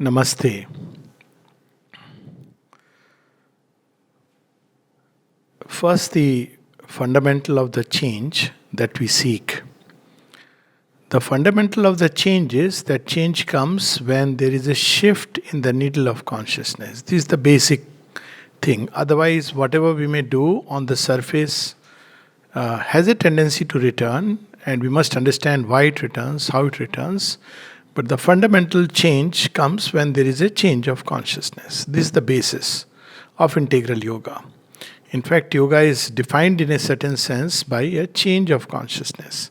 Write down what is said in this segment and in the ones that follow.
Namaste. First, the fundamental of the change that we seek. The fundamental of the change is that change comes when there is a shift in the needle of consciousness. This is the basic thing. Otherwise, whatever we may do on the surface has a tendency to return, and we must understand why it returns, how it returns. But the fundamental change comes when there is a change of consciousness. This is the basis of integral yoga. In fact, yoga is defined in a certain sense by a change of consciousness.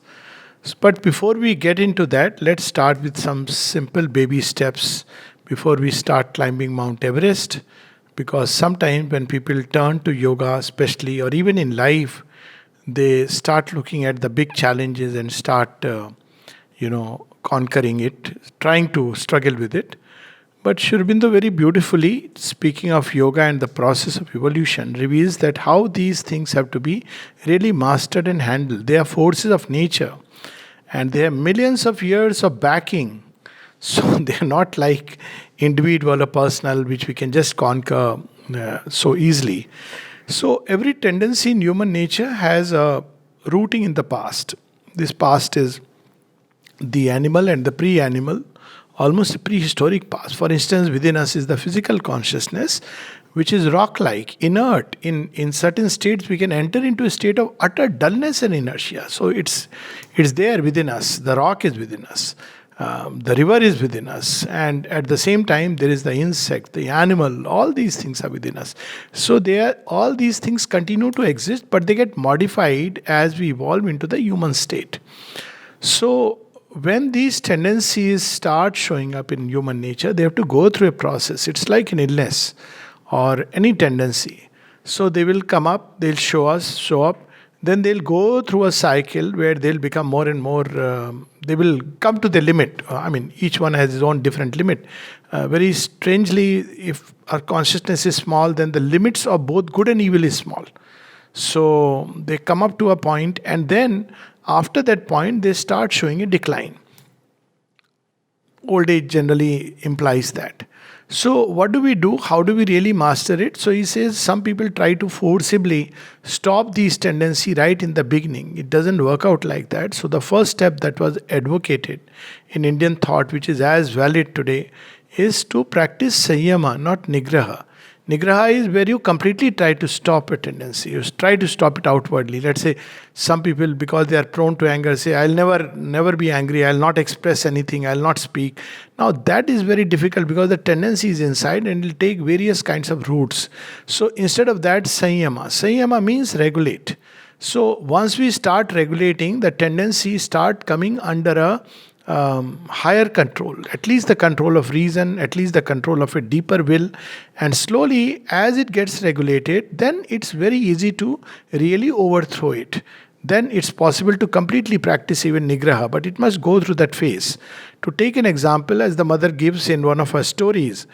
But before we get into that, let's start with some simple baby steps before we start climbing Mount Everest. Because sometimes when people turn to yoga, especially, or even in life, they start looking at the big challenges and start, conquering it, trying to struggle with it. But Sri Aurobindo very beautifully, speaking of yoga and the process of evolution, reveals that how these things have to be really mastered and handled. They are forces of nature, and they have millions of years of backing. So they are not like individual or personal, which we can just conquer so easily. So every tendency in human nature has a rooting in the past. This past is the animal and the pre-animal, almost a prehistoric past. For instance, within us is the physical consciousness, which is rock-like, inert. In certain states, we can enter into a state of utter dullness and inertia. So it's there within us. The rock is within us. The river is within us. And at the same time, there is the insect, the animal. All these things are within us. So all these things continue to exist, but they get modified as we evolve into the human state. So when these tendencies start showing up in human nature, they have to go through a process. It's like an illness or any tendency. So they will come up, they'll show up, then they'll go through a cycle where they'll become more and more, they will come to the limit. Each one has its own different limit. Very strangely, if our consciousness is small, then the limits of both good and evil is small. So they come up to a point, and then after that point, they start showing a decline. Old age generally implies that. So what do we do? How do we really master it? So he says some people try to forcibly stop these tendencies right in the beginning. It doesn't work out like that. So the first step that was advocated in Indian thought, which is as valid today, is to practice Sanyama, not Nigraha. Nigraha is where you completely try to stop a tendency. You try to stop it outwardly. Let's say some people, because they are prone to anger, say, I'll never be angry, I'll not express anything, I'll not speak. Now that is very difficult because the tendency is inside and it will take various kinds of routes. So instead of that, Sanyama. Sanyama means regulate. So once we start regulating, the tendencies start coming under a higher control, at least the control of reason, at least the control of a deeper will. And slowly, as it gets regulated, then it's very easy to really overthrow it. Then it's possible to completely practice even Nigraha, but it must go through that phase. To take an example, as the mother gives in one of her stories,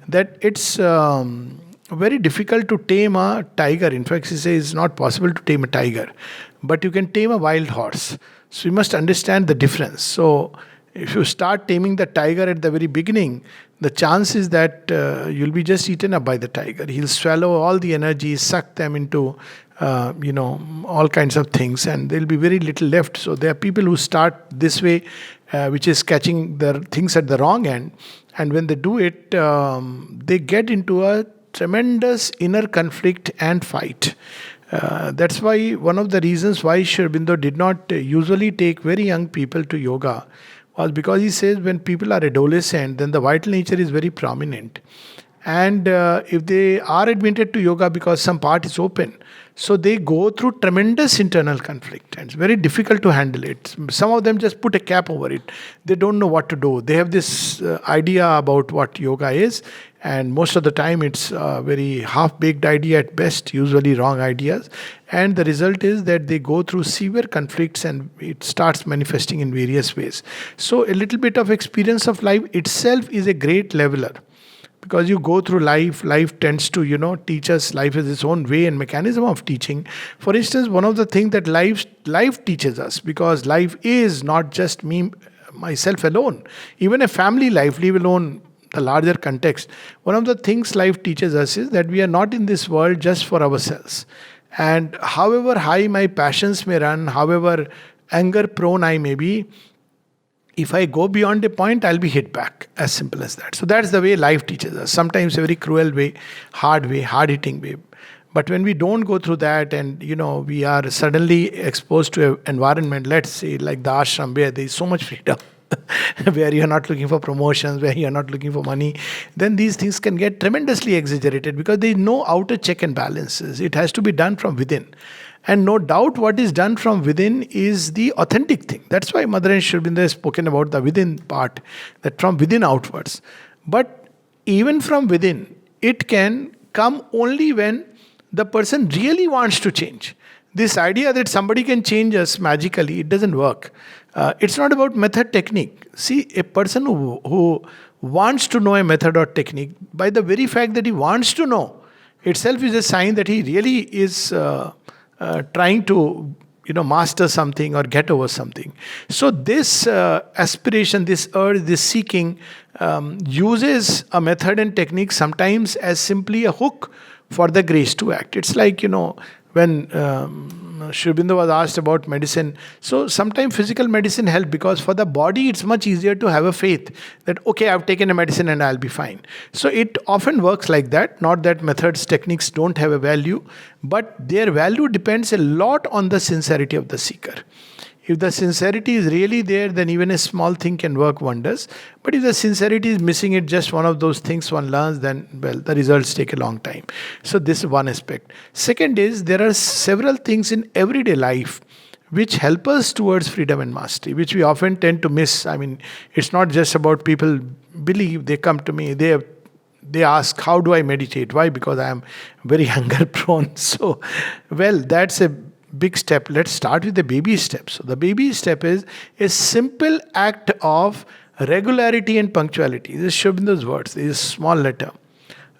that it's very difficult to tame a tiger. In fact, she says it's not possible to tame a tiger, but you can tame a wild horse. So you must understand the difference. So if you start taming the tiger at the very beginning, the chance is that you'll be just eaten up by the tiger. He'll swallow all the energy, suck them into all kinds of things, and there'll be very little left. So there are people who start this way, which is catching the things at the wrong end. And when they do it, they get into a tremendous inner conflict and fight. That's why one of the reasons why Sri Aurobindo did not usually take very young people to yoga was because he says when people are adolescent, then the vital nature is very prominent. And if they are admitted to yoga because some part is open, so they go through tremendous internal conflict, and it's very difficult to handle it. Some of them just put a cap over it. They don't know what to do. They have this idea about what yoga is, and most of the time it's a very half-baked idea at best, usually wrong ideas. And the result is that they go through severe conflicts and it starts manifesting in various ways. So a little bit of experience of life itself is a great leveler. Because you go through life tends to, teach us. Life has its own way and mechanism of teaching. For instance, one of the things that life teaches us, because life is not just me, myself alone. Even a family life, leave alone the larger context, one of the things life teaches us is that we are not in this world just for ourselves. And however high my passions may run, however anger prone I may be, if I go beyond a point, I'll be hit back. As simple as that. So that's the way life teaches us. Sometimes a very cruel way, hard hitting way. But when we don't go through that, and we are suddenly exposed to an environment, let's say like the ashram, where there is so much freedom, where you're not looking for promotions, where you're not looking for money, then these things can get tremendously exaggerated because there is no outer check and balances. It has to be done from within. And no doubt what is done from within is the authentic thing. That's why Mother and Sri Aurobindo has spoken about the within part, that from within outwards. But even from within, it can come only when the person really wants to change. This idea that somebody can change us magically, it doesn't work. It's not about method technique. See, a person who wants to know a method or technique, by the very fact that he wants to know, itself is a sign that he really is trying to master something or get over something. So this aspiration, this urge, this seeking uses a method and technique sometimes as simply a hook for the grace to act. It's like when Sri Aurobindo was asked about medicine. So sometimes physical medicine helps because for the body it's much easier to have a faith that okay, I've taken a medicine and I'll be fine. So it often works like that. Not that methods, techniques don't have a value, but their value depends a lot on the sincerity of the seeker. If the sincerity is really there, then even a small thing can work wonders. But if the sincerity is missing, it's just one of those things one learns, then, well, the results take a long time. So this is one aspect. Second is, there are several things in everyday life which help us towards freedom and mastery, which we often tend to miss. I mean, it's not just about people believe, they come to me, they ask, how do I meditate? Why? Because I am very hunger prone. So, well, that's a big step. Let's start with the baby step. So the baby step is a simple act of regularity and punctuality. This is Sri Aurobindo's words. This is a small letter.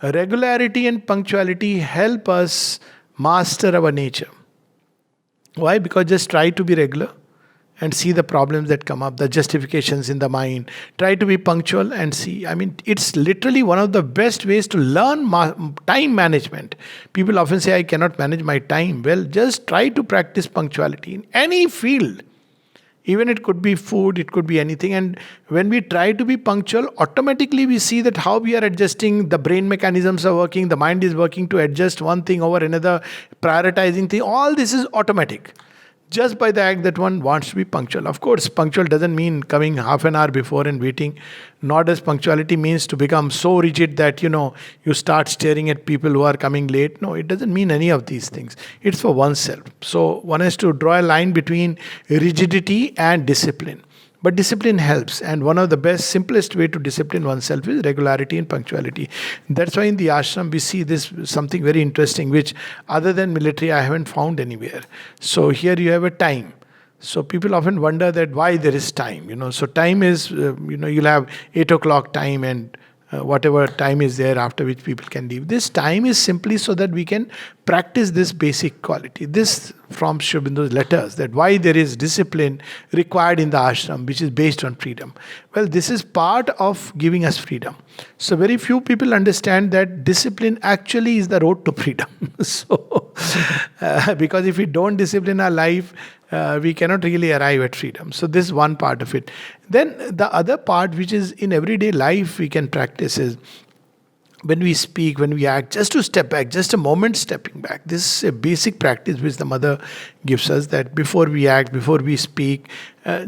Regularity and punctuality help us master our nature. Why? Because just try to be regular and see the problems that come up, the justifications in the mind. Try to be punctual and see. I mean, it's literally one of the best ways to learn time management. People often say, I cannot manage my time. Well, just try to practice punctuality in any field. Even it could be food, it could be anything. And when we try to be punctual, automatically we see that how we are adjusting, the brain mechanisms are working, the mind is working to adjust one thing over another, prioritizing thing. All this is automatic, just by the act that one wants to be punctual. Of course, punctual doesn't mean coming half an hour before and waiting. Nor does punctuality means to become so rigid that, you start staring at people who are coming late. No, it doesn't mean any of these things. It's for oneself. So one has to draw a line between rigidity and discipline. But discipline helps, and one of the best, simplest way to discipline oneself is regularity and punctuality. That's why in the ashram we see this something very interesting, which other than military I haven't found anywhere. So here you have a time. So people often wonder that why there is time. So time is, you'll have 8 o'clock time and whatever time is there after which people can leave. This time is simply so that we can practice this basic quality. This from Sri Aurobindo's letters, that why there is discipline required in the ashram, which is based on freedom. Well, this is part of giving us freedom. So very few people understand that discipline actually is the road to freedom. Because if we don't discipline our life, we cannot really arrive at freedom. So this is one part of it. Then the other part, which is in everyday life we can practice, is when we speak, when we act, just to step back, just a moment stepping back. This is a basic practice which the mother gives us, that before we act, before we speak,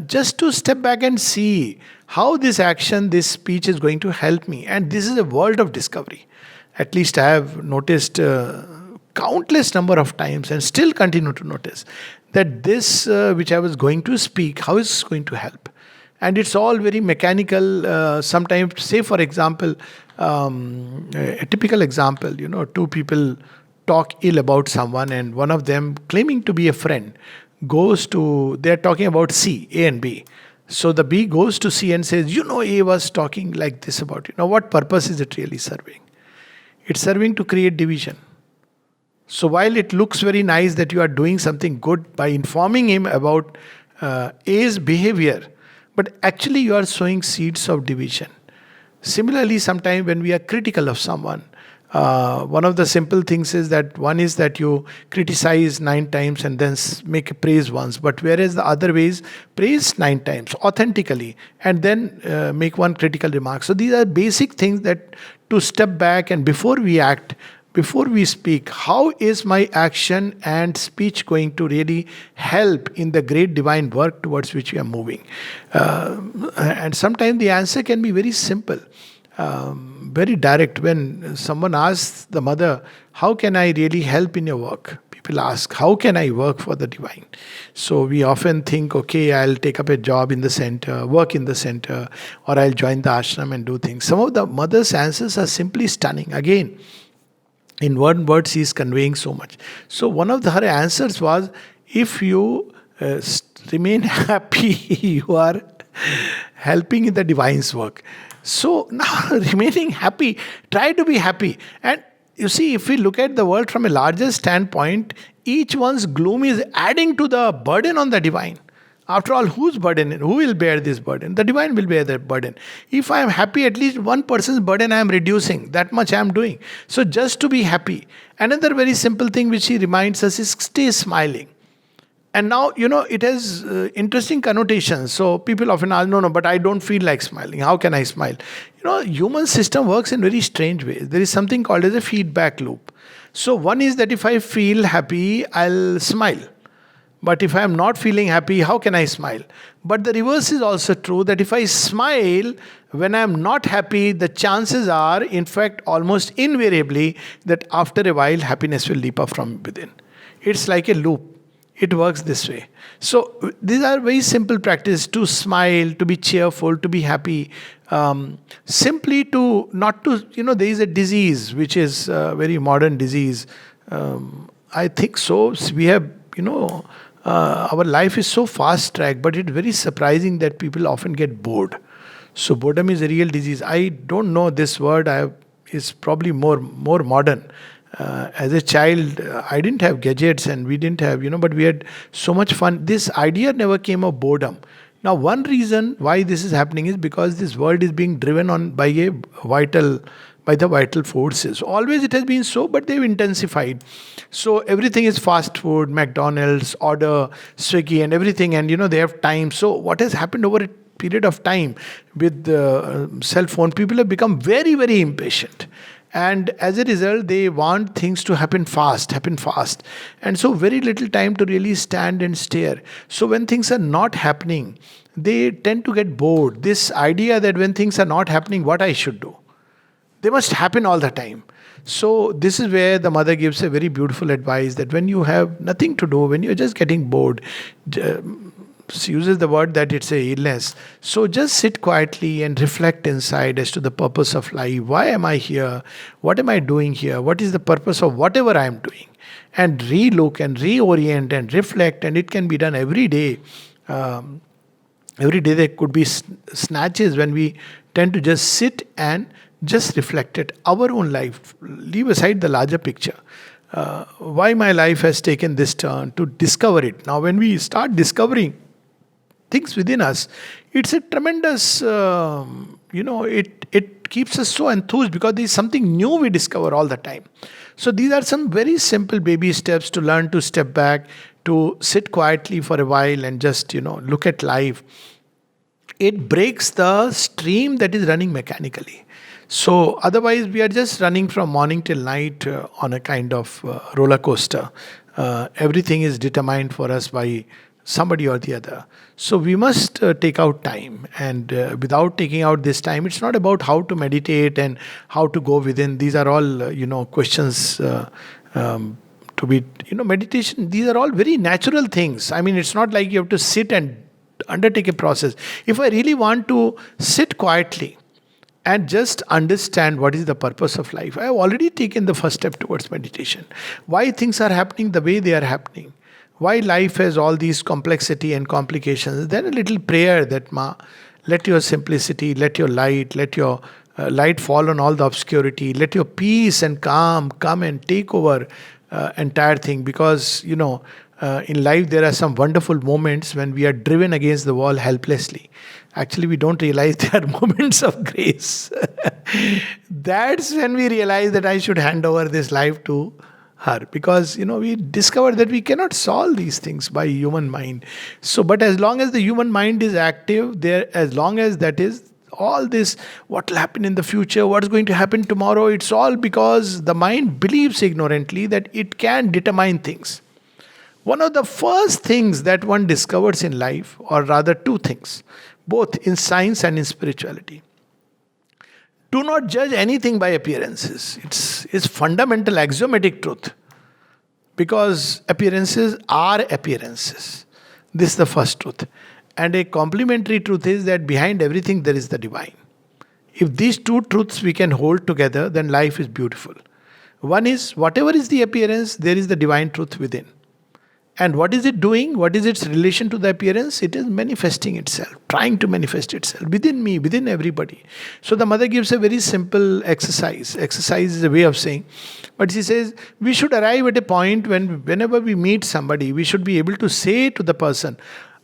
just to step back and see how this action, this speech is going to help me. And this is a world of discovery. At least I have noticed countless number of times and still continue to notice that this which I was going to speak, how is it going to help? And it's all very mechanical. Sometimes, say for example, a typical example, two people talk ill about someone, and one of them, claiming to be a friend, they're talking about C, A and B. So the B goes to C and says, A was talking like this about you. Now what purpose is it really serving? It's serving to create division. So while it looks very nice that you are doing something good by informing him about A's behavior, but actually you are sowing seeds of division. Similarly, sometimes when we are critical of someone, one of the simple things is that one is that you criticize 9 times and then make a praise once. But whereas the other way is praise 9 times authentically and then make one critical remark. So these are basic things that to step back and before we act, before we speak, how is my action and speech going to really help in the great divine work towards which we are moving? And sometimes the answer can be very simple, very direct. When someone asks the mother, how can I really help in your work? People ask, how can I work for the divine? So we often think, okay, I'll take up a job in the center, work in the center, or I'll join the ashram and do things. Some of the mother's answers are simply stunning. Again, in one word, she is conveying so much. So one of her answers was, if you remain happy, you are helping in the divine's work. So now remaining happy, try to be happy. And you see, if we look at the world from a larger standpoint, each one's gloom is adding to the burden on the divine. After all, whose burden? Who will bear this burden? The divine will bear that burden. If I am happy, at least one person's burden I am reducing. That much I am doing. So just to be happy. Another very simple thing which he reminds us is stay smiling. And now, it has interesting connotations. So people often ask, no, but I don't feel like smiling. How can I smile? Human system works in very strange ways. There is something called as a feedback loop. So one is that if I feel happy, I'll smile. But if I am not feeling happy, how can I smile? But the reverse is also true, that if I smile when I am not happy, the chances are, in fact, almost invariably, that after a while, happiness will leap up from within. It's like a loop. It works this way. So these are very simple practices: to smile, to be cheerful, to be happy. Simply to not to, there is a disease which is a very modern disease. I think so. We have, our life is so fast tracked, but it's very surprising that people often get bored. So boredom is a real disease. I don't know this word. Is probably more modern. As a child, I didn't have gadgets and we didn't have, but we had so much fun. This idea never came of boredom. Now, one reason why this is happening is because this world is being driven on by the vital forces. Always it has been so, but they've intensified. So everything is fast food, McDonald's, order, Swiggy and everything. And, they have time. So what has happened over a period of time with the cell phone, people have become very, very impatient. And as a result, they want things to happen fast. And so very little time to really stand and stare. So when things are not happening, they tend to get bored. This idea that when things are not happening, what I should do? They must happen all the time. So this is where the mother gives a very beautiful advice, that when you have nothing to do, when you're just getting bored, she uses the word that it's a illness. So just sit quietly and reflect inside as to the purpose of life. Why am I here? What am I doing here? What is the purpose of whatever I am doing? And relook and reorient and reflect. And it can be done every day. Every day there could be snatches when we tend to just sit and just reflect at our own life. Leave aside the larger picture. Why my life has taken this turn, to discover it. Now when we start discovering things within us, it's a tremendous, it keeps us so enthused because there is something new we discover all the time. So these are some very simple baby steps to learn to step back, to sit quietly for a while and just, look at life. It breaks the stream that is running mechanically. So otherwise we are just running from morning till night on a kind of roller coaster. Everything is determined for us by somebody or the other. So we must take out time, and without taking out this time, it's not about how to meditate and how to go within. These are all questions to be, meditation. These are all very natural things. I mean, it's not like you have to sit and undertake a process. If I really want to sit quietly and just understand what is the purpose of life, I have already taken the first step towards meditation. Why things are happening the way they are happening, why life has all these complexity and complications. Then a little prayer that, Ma, let your simplicity, let your light, let your light fall on all the obscurity, let your peace and calm come and take over entire thing. Because, In life, there are some wonderful moments when we are driven against the wall helplessly. Actually, we don't realize they are moments of grace. That's when we realize that I should hand over this life to her, because we discover that we cannot solve these things by human mind. So, but as long as the human mind is active, there, as long as that is all this, what will happen in the future, what's going to happen tomorrow, it's all because the mind believes ignorantly that it can determine things. One of the first things that one discovers in life, or rather two things, both in science and in spirituality: do not judge anything by appearances. It's fundamental axiomatic truth, because appearances are appearances. This is the first truth. And a complementary truth is that behind everything there is the divine. If these two truths we can hold together, then life is beautiful. One is, whatever is the appearance, there is the divine truth within. And what is it doing? What is its relation to the appearance? It is manifesting itself, trying to manifest itself within me, within everybody. So the mother gives a very simple exercise. Exercise is a way of saying, but she says, we should arrive at a point whenever we meet somebody, we should be able to say to the person,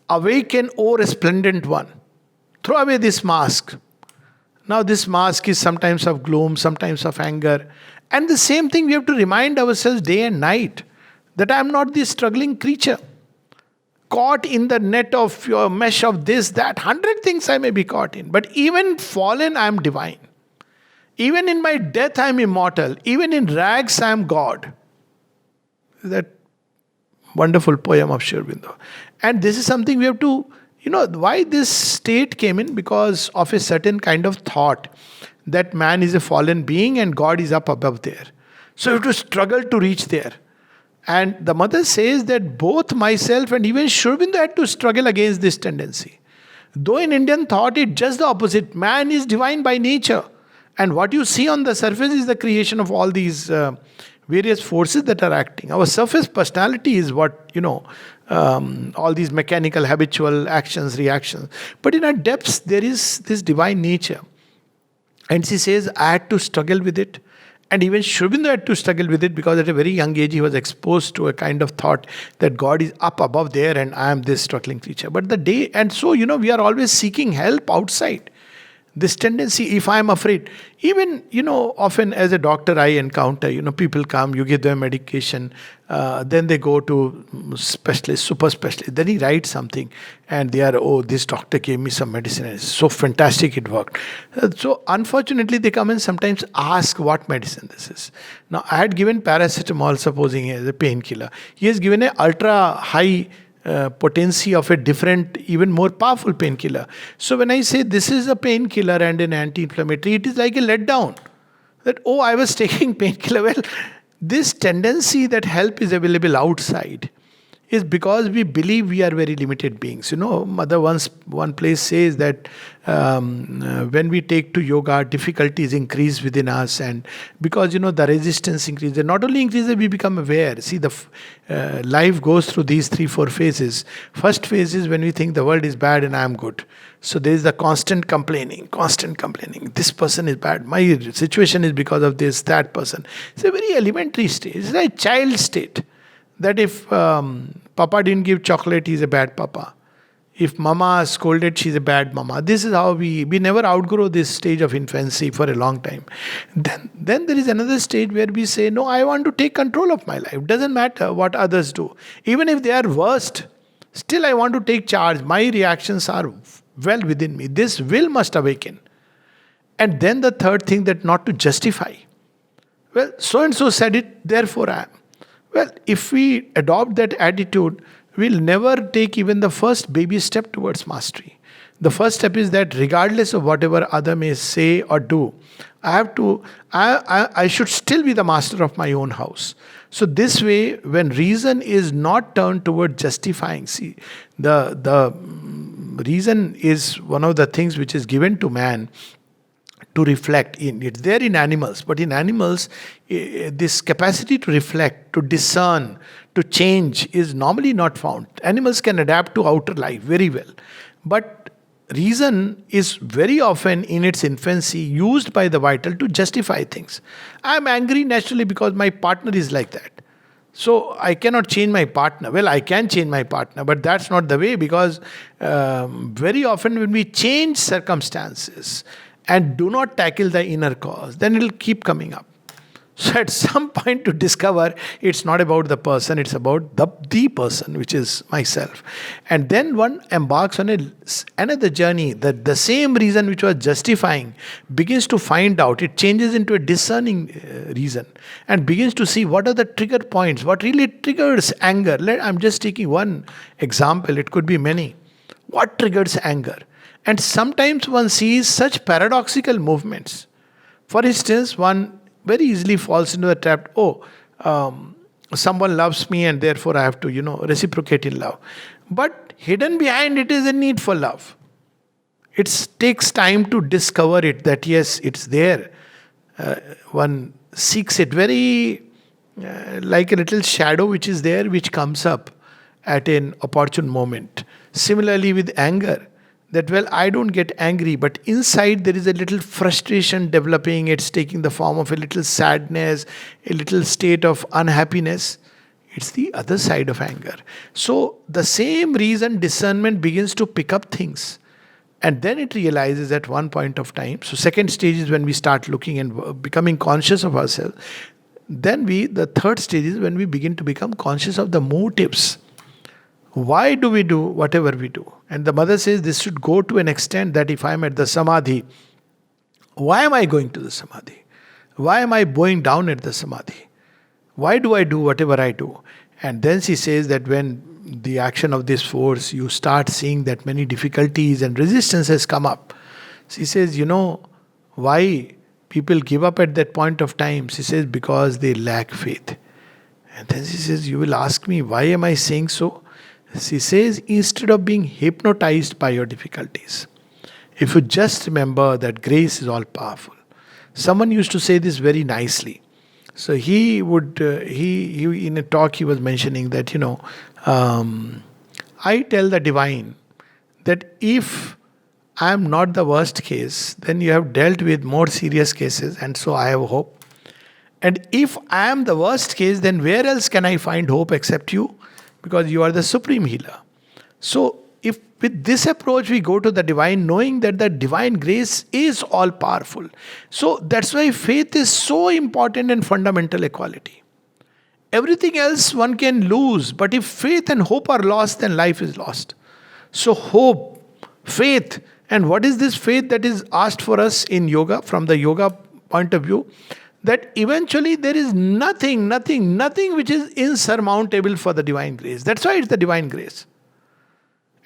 awaken, O resplendent one. Throw away this mask. Now this mask is sometimes of gloom, sometimes of anger. And the same thing we have to remind ourselves day and night, that I am not this struggling creature, caught in the net of your mesh of this, that, 100 things I may be caught in. But even fallen, I am divine. Even in my death, I am immortal. Even in rags, I am God. That wonderful poem of Sri Aurobindo. And this is something we have to, why this state came in? Because of a certain kind of thought that man is a fallen being and God is up above there. So you have to struggle to reach there. And the mother says that both myself and even Sri Aurobindo had to struggle against this tendency. Though in Indian thought, it's just the opposite. Man is divine by nature. And what you see on the surface is the creation of all these various forces that are acting. Our surface personality is what, all these mechanical, habitual actions, reactions. But in our depths, there is this divine nature. And she says, I had to struggle with it. And even Sri Aurobindo had to struggle with it, because at a very young age he was exposed to a kind of thought that God is up above there and I am this struggling creature. But we are always seeking help outside. This tendency, if I am afraid, even, often as a doctor I encounter, people come, you give them medication, then they go to specialist, super specialist, then he writes something and they are, this doctor gave me some medicine and it's so fantastic it worked. So unfortunately they come and sometimes ask what medicine this is. Now I had given paracetamol, supposing as a painkiller. He has given an ultra high potency of a different, even more powerful painkiller. So when I say this is a painkiller and an anti-inflammatory, it is like a letdown. That, I was taking painkiller. Well, this tendency that help is available outside is because we believe we are very limited beings. Mother one place says that when we take to yoga, difficulties increase within us, and because the resistance increases. Not only increases, we become aware. See, the life goes through these 3-4 phases. First phase is when we think the world is bad and I am good. So there is the constant complaining. This person is bad. My situation is because of this, that person. It's a very elementary state. It's like a child state. That if Papa didn't give chocolate, he's a bad Papa. If Mama scolded, she's a bad Mama. This is how we never outgrow this stage of infancy for a long time. Then there is another stage where we say, no, I want to take control of my life. Doesn't matter what others do. Even if they are worst, still I want to take charge. My reactions are well within me. This will must awaken. And then the third thing, that not to justify. Well, so-and-so said it, therefore I am. Well, if we adopt that attitude, we'll never take even the first baby step towards mastery. The first step is that regardless of whatever other may say or do, I should still be the master of my own house. So this way, when reason is not turned toward justifying, see, the reason is one of the things which is given to man to reflect in. It's there in animals, but in animals, this capacity to reflect, to discern, to change is normally not found. Animals can adapt to outer life very well. But reason is very often in its infancy used by the vital to justify things. I'm angry naturally because my partner is like that. So I cannot change my partner. Well, I can change my partner, but that's not the way, because very often when we change circumstances and do not tackle the inner cause, then it'll keep coming up. So at some point to discover it's not about the person, it's about the person, which is myself. And then one embarks on another journey that the same reason which was justifying begins to find out. It changes into a discerning reason and begins to see what are the trigger points, what really triggers anger. I'm just taking one example, it could be many. What triggers anger? And sometimes one sees such paradoxical movements. For instance, one very easily falls into the trap. Someone loves me and therefore I have to, reciprocate in love. But hidden behind it is a need for love. It takes time to discover it, that yes, it's there. One seeks it very like a little shadow which is there, which comes up at an opportune moment. Similarly with anger, that well, I don't get angry, but inside there is a little frustration developing. It's taking the form of a little sadness, a little state of unhappiness. It's the other side of anger. So the same reason discernment begins to pick up things. And then it realizes at one point of time. So second stage is when we start looking and becoming conscious of ourselves. Then the third stage is when we begin to become conscious of the motives. Why do we do whatever we do? And the mother says this should go to an extent that if I am at the samadhi, why am I going to the samadhi? Why am I bowing down at the samadhi? Why do I do whatever I do? And then she says that when the action of this force, you start seeing that many difficulties and resistance has come up. She says, why people give up at that point of time? She says, because they lack faith. And then she says, you will ask me, why am I saying so? She says, instead of being hypnotized by your difficulties, if you just remember that grace is all powerful. Someone used to say this very nicely. So he in a talk he was mentioning that, I tell the divine that if I am not the worst case, then you have dealt with more serious cases, and so I have hope. And if I am the worst case, then where else can I find hope except you? Because you are the supreme healer. So if with this approach we go to the divine, knowing that the divine grace is all powerful. So that's why faith is so important in fundamental equality. Everything else one can lose, but if faith and hope are lost, then life is lost. So hope, faith, and what is this faith that is asked for us in yoga, from the yoga point of view? That eventually there is nothing which is insurmountable for the divine grace. That's why it's the divine grace.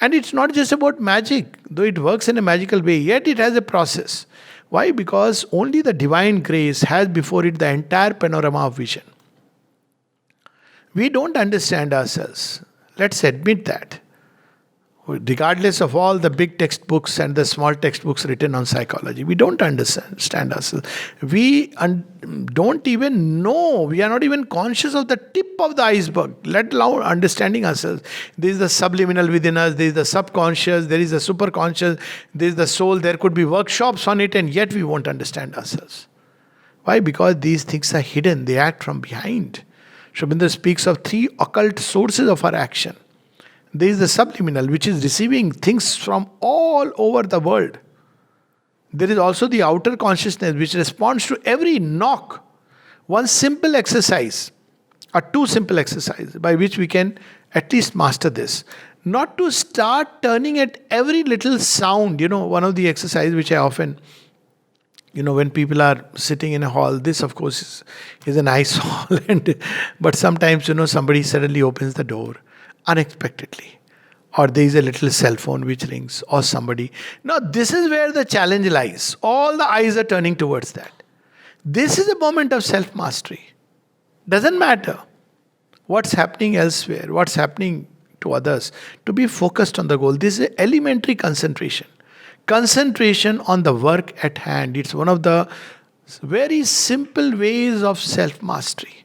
And it's not just about magic, though it works in a magical way, yet it has a process. Why? Because only the divine grace has before it the entire panorama of vision. We don't understand ourselves. Let's admit that. Regardless of all the big textbooks and the small textbooks written on psychology, we don't understand ourselves. We don't even know, we are not even conscious of the tip of the iceberg, let alone understanding ourselves. There is the subliminal within us, there is the subconscious, there is the superconscious, there is the soul, there could be workshops on it, and yet we won't understand ourselves. Why? Because these things are hidden, they act from behind. Sri Aurobindo speaks of 3 occult sources of our action. There is the subliminal, which is receiving things from all over the world. There is also the outer consciousness, which responds to every knock. One simple exercise, or 2 simple exercises, by which we can at least master this. Not to start turning at every little sound. One of the exercises which I often, when people are sitting in a hall, this of course is a nice hall, but sometimes, somebody suddenly opens the door unexpectedly, or there is a little cell phone which rings, or somebody. Now this is where the challenge lies. All the eyes are turning towards that. This is a moment of self-mastery. Doesn't matter what's happening elsewhere, what's happening to others, to be focused on the goal. This is elementary concentration. Concentration on the work at hand. It's one of the very simple ways of self-mastery.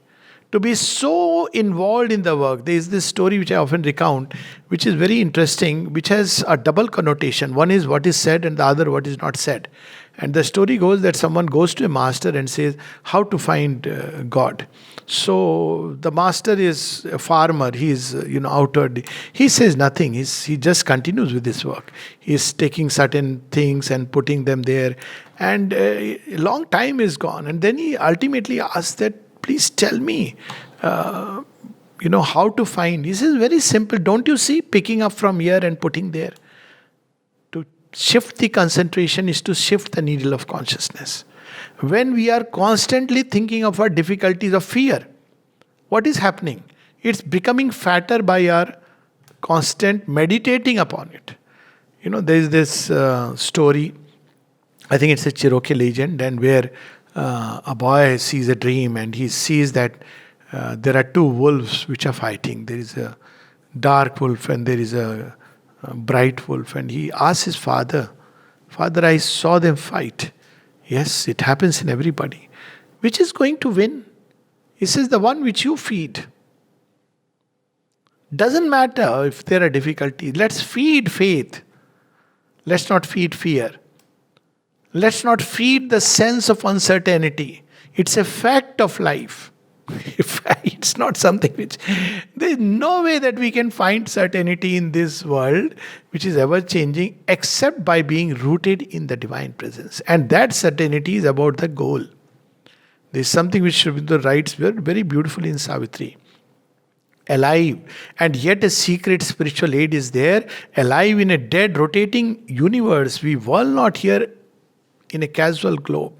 to be so involved in the work. There is this story which I often recount, which is very interesting, which has a double connotation. One is what is said, and the other what is not said. And the story goes that someone goes to a master and says, how to find God. So the master is a farmer. He is, outward. He says nothing. He just continues with his work. He is taking certain things and putting them there. And a long time is gone. And then he ultimately asks that, please tell me, how to find. He says, very simple. Don't you see, picking up from here and putting there? To shift the concentration is to shift the needle of consciousness. When we are constantly thinking of our difficulties of fear, what is happening? It's becoming fatter by our constant meditating upon it. There is this story, I think it's a Cherokee legend, and where a boy sees a dream and he sees that there are two wolves which are fighting. There is a dark wolf and there is a bright wolf. And he asks his father, Father, I saw them fight. Yes, it happens in everybody. Which is going to win? He says, the one which you feed. Doesn't matter if there are difficulties. Let's feed faith. Let's not feed fear. Let's not feed the sense of uncertainty. It's a fact of life. It's not something which... There is no way that we can find certainty in this world which is ever changing except by being rooted in the divine presence. And that certainty is about the goal. There is something which Sri Aurobindo writes very beautifully in Savitri. Alive, and yet a secret spiritual aid is there. Alive in a dead, rotating universe. We whirl not here in a casual globe.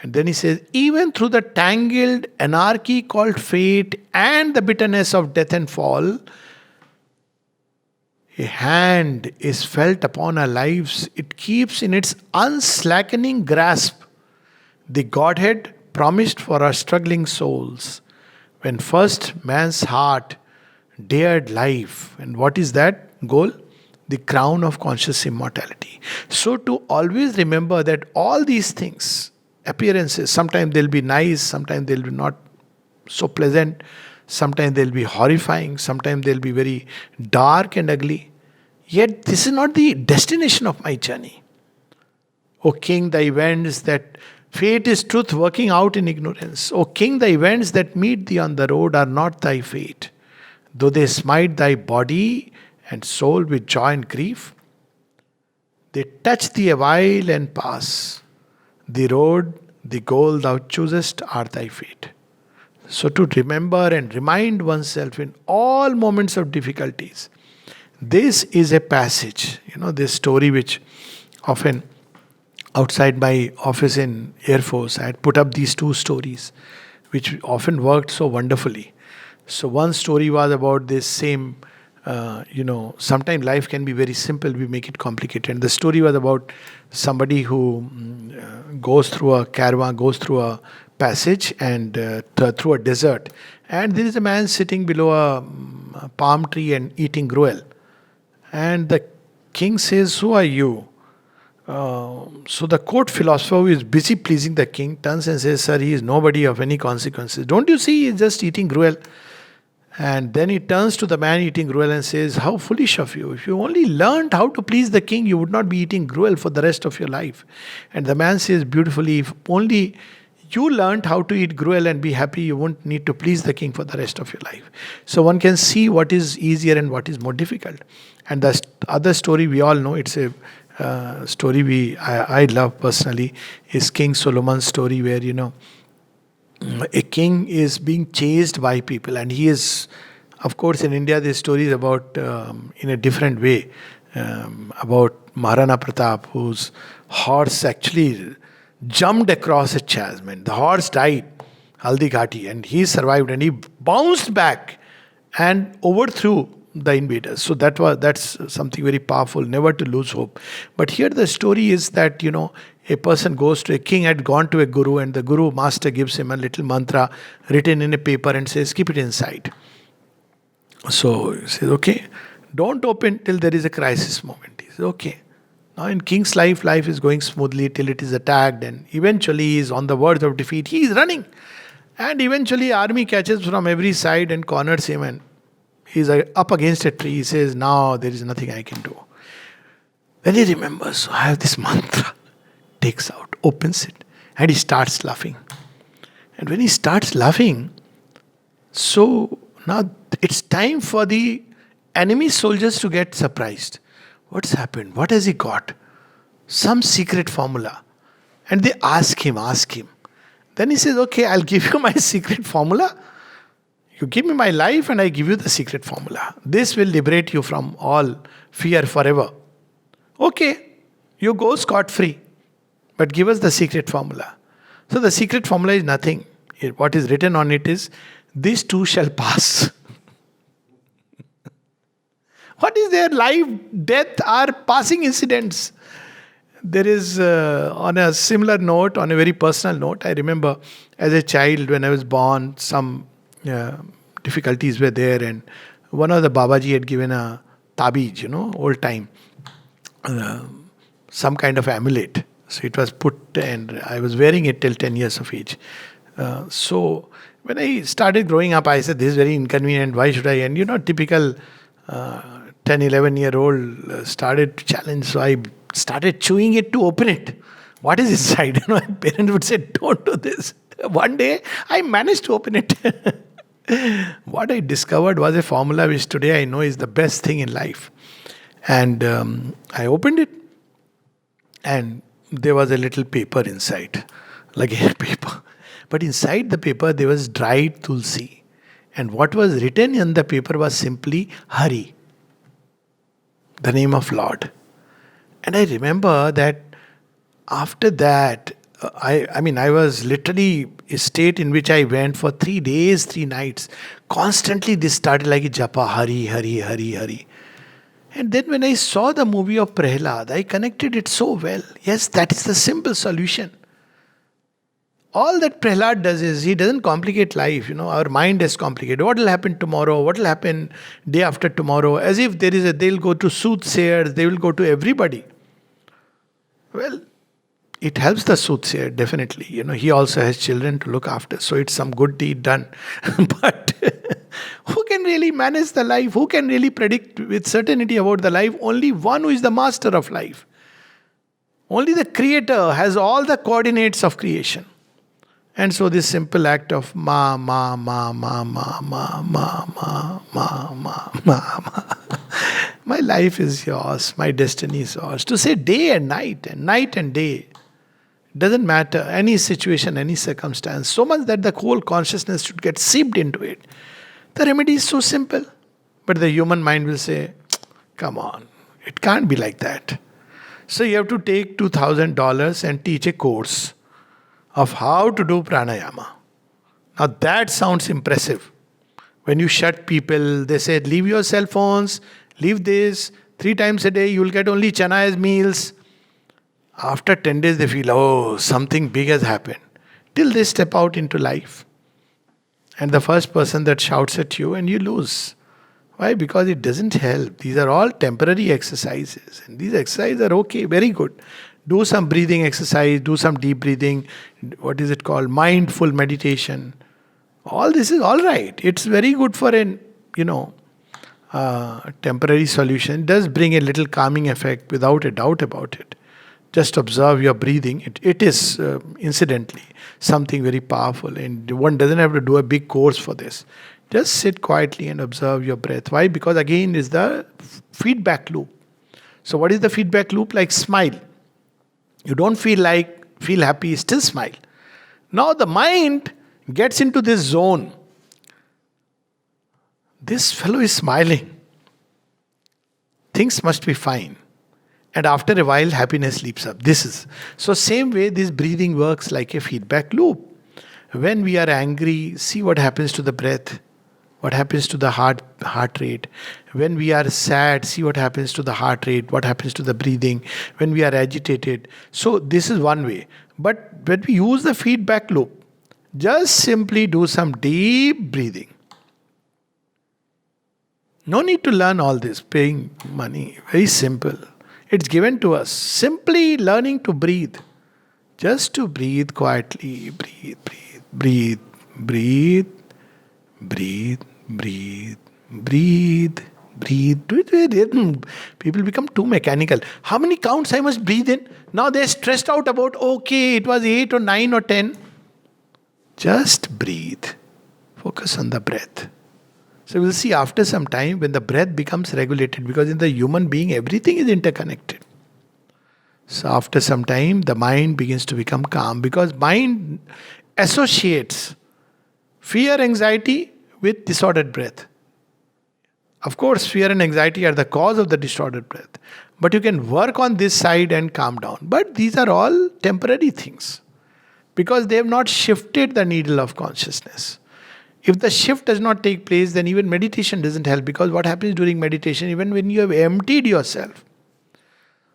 And then he says, even through the tangled anarchy called fate and the bitterness of death and fall, a hand is felt upon our lives. It keeps in its unslackening grasp the Godhead promised for our struggling souls. When first man's heart dared life. And what is that goal? The crown of conscious immortality. So to always remember that all these things, appearances, sometimes they'll be nice, sometimes they'll be not so pleasant, sometimes they'll be horrifying, sometimes they'll be very dark and ugly. Yet this is not the destination of my journey. O King, the events that fate is truth working out in ignorance. O King, the events that meet thee on the road are not thy fate. Though they smite thy body and soul with joy and grief, they touch thee a while and pass. The road, the goal thou choosest are thy fate. So to remember and remind oneself in all moments of difficulties, this is a passage, this story which often outside my office in Air Force, I had put up these two stories which often worked so wonderfully. So one story was about this same, sometimes life can be very simple, we make it complicated. And the story was about somebody who goes through a caravan, goes through a passage and through a desert. And there is a man sitting below a palm tree and eating gruel. And the king says, who are you? So the court philosopher who is busy pleasing the king turns and says, sir, he is nobody of any consequences. Don't you see he is just eating gruel? And then he turns to the man eating gruel and says, how foolish of you. If you only learned how to please the king, you would not be eating gruel for the rest of your life. And the man says beautifully, if only you learned how to eat gruel and be happy, you won't need to please the king for the rest of your life. So one can see what is easier and what is more difficult. And the other story we all know, it's a story I love personally, is King Solomon's story where, a king is being chased by people, and he is, of course, in India, this story is about, in a different way, about Maharana Pratap, whose horse actually jumped across a chasm, and the horse died, Haldi Ghati, and he survived, and he bounced back and overthrew the invaders. So that's something very powerful, never to lose hope. But here the story is that, a person goes to a king, had gone to a guru, and the guru master gives him a little mantra written in a paper and says, keep it inside. So he says, okay, don't open till there is a crisis moment. He says, okay. Now in king's life is going smoothly till it is attacked, and eventually he is on the verge of defeat. He is running. And eventually army catches from every side and corners him, and he's up against a tree. He says, now there is nothing I can do. Then he remembers, so I have this mantra. Takes out, opens it, and he starts laughing. And when he starts laughing, so now it's time for the enemy soldiers to get surprised. What's happened? What has he got? Some secret formula. And they ask him. Then he says, okay, I'll give you my secret formula. You give me my life and I give you the secret formula. This will liberate you from all fear forever. Okay, you go scot-free. But give us the secret formula. So the secret formula is nothing. What is written on it is, these too shall pass. What is there? Life, death are passing incidents. There is, on a similar note, on a very personal note, I remember as a child when I was born, some difficulties were there, and one of the Babaji had given a tabij, old time, some kind of amulet. So it was put, and I was wearing it till 10 years of age. So when I started growing up, I said, this is very inconvenient, why should I? And typical 10, 11-year-old started to challenge. So I started chewing it to open it. What is inside? My parents would say, don't do this. One day, I managed to open it. What I discovered was a formula which today I know is the best thing in life. And I opened it, and there was a little paper inside, like a paper. But inside the paper, there was dried tulsi. And what was written in the paper was simply Hari, the name of Lord. And I remember that after that, I was literally a state in which I went for 3 days, 3 nights. Constantly this started like a japa, Hari, Hari, Hari, Hari. And then when I saw the movie of Prahlad, I connected it so well. Yes, that is the simple solution. All that Prahlad does is, he doesn't complicate life. Our mind is complicated. What will happen tomorrow? What will happen day after tomorrow? As if they'll go to soothsayers, they will go to everybody. Well, it helps the soothsayer, definitely. He also has children to look after. So it's some good deed done. But who can really manage the life? Who can really predict with certainty about the life? Only one who is the master of life. Only the creator has all the coordinates of creation. And so this simple act of ma, ma, ma, ma, ma, ma, ma, ma, ma, ma, ma, ma. My life is yours. My destiny is yours. To say day and night and day. Doesn't matter. Any situation, any circumstance. So much that the whole consciousness should get seeped into it. The remedy is so simple. But the human mind will say, come on. It can't be like that. So you have to take $2,000 and teach a course of how to do pranayama. Now that sounds impressive. When you shut people, they say, leave your cell phones, leave this, 3 times a day, you will get only chana as meals. After 10 days, they feel, oh, something big has happened. Till they step out into life. And the first person that shouts at you, and you lose. Why? Because it doesn't help. These are all temporary exercises. And these exercises are okay, very good. Do some breathing exercise, do some deep breathing. What is it called? Mindful meditation. All this is all right. It's very good for an, temporary solution. It does bring a little calming effect without a doubt about it. Just observe your breathing. It is, incidentally, something very powerful. And one doesn't have to do a big course for this. Just sit quietly and observe your breath. Why? Because again, is the feedback loop. So what is the feedback loop? Like smile. You don't feel happy, still smile. Now the mind gets into this zone. This fellow is smiling. Things must be fine. And after a while, happiness leaps up. So same way this breathing works like a feedback loop. When we are angry, see what happens to the breath. What happens to the heart rate. When we are sad, see what happens to the heart rate. What happens to the breathing. When we are agitated. So this is one way. But when we use the feedback loop, just simply do some deep breathing. No need to learn all this, paying money. Very simple. It's given to us. Simply learning to breathe. Just to breathe quietly. Breathe, breathe, breathe, Breathe, breathe, breathe, breathe, breathe. Do it with rhythm. People become too mechanical. How many counts I must breathe in? Now they're stressed out about, okay, it was 8 or 9 or 10. Just breathe. Focus on the breath. So we'll see after some time when the breath becomes regulated, because in the human being everything is interconnected. So after some time the mind begins to become calm, because mind associates fear, anxiety with disordered breath. Of course, fear and anxiety are the cause of the distorted breath. But you can work on this side and calm down. But these are all temporary things, because they have not shifted the needle of consciousness. If the shift does not take place, then even meditation doesn't help, because what happens during meditation, even when you have emptied yourself.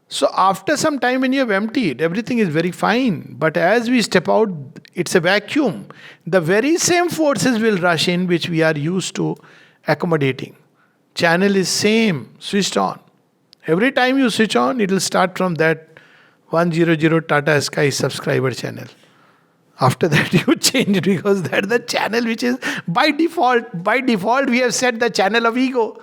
So after some time when you have emptied, everything is very fine. But as we step out, it's a vacuum. The very same forces will rush in which we are used to accommodating. Channel is same, switched on. Every time you switch on, it will start from that 100 Tata Sky subscriber channel. After that you change it, because that's the channel which is by default. By default we have set the channel of ego.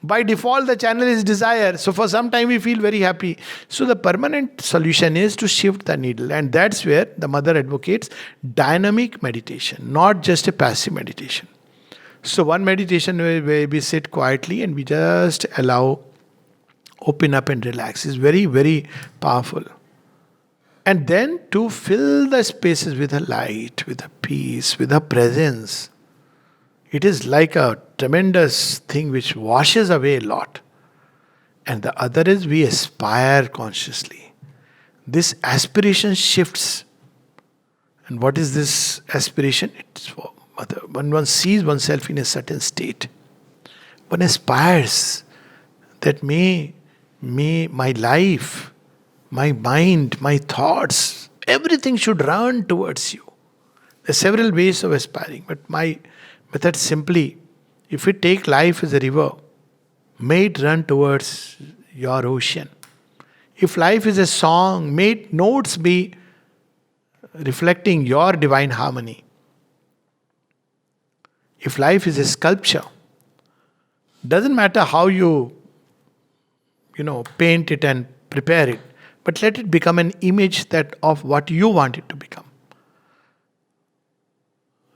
By default the channel is desire. So for some time we feel very happy. So the permanent solution is to shift the needle. And that's where the mother advocates dynamic meditation, not just a passive meditation. So one meditation where we sit quietly and we just allow, open up and relax is very, very powerful. And then to fill the spaces with a light, with a peace, with a presence. It is like a tremendous thing which washes away a lot. And the other is we aspire consciously. This aspiration shifts. And what is this aspiration? It's for mother. When one sees oneself in a certain state, one aspires that may my life, my mind, my thoughts, everything should run towards you. There are several ways of aspiring, but my method simply, if we take life as a river, may it run towards your ocean. If life is a song, may its notes be reflecting your divine harmony. If life is a sculpture, doesn't matter how you paint it and prepare it, but let it become an image that of what you want it to become.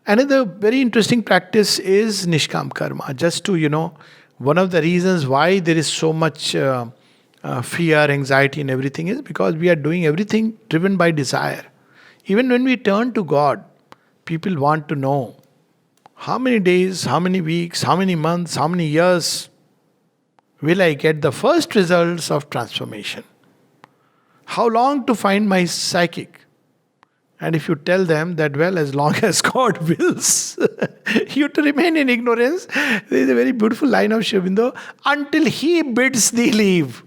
Another very interesting practice is Nishkama Karma. Just to, one of the reasons why there is so much fear, anxiety and everything is because we are doing everything driven by desire. Even when we turn to God, people want to know how many days, how many weeks, how many months, how many years will I get the first results of transformation? How long to find my psychic? And if you tell them that, well, as long as God wills you to remain in ignorance, there is a very beautiful line of Sri Aurobindo, until He bids thee leave.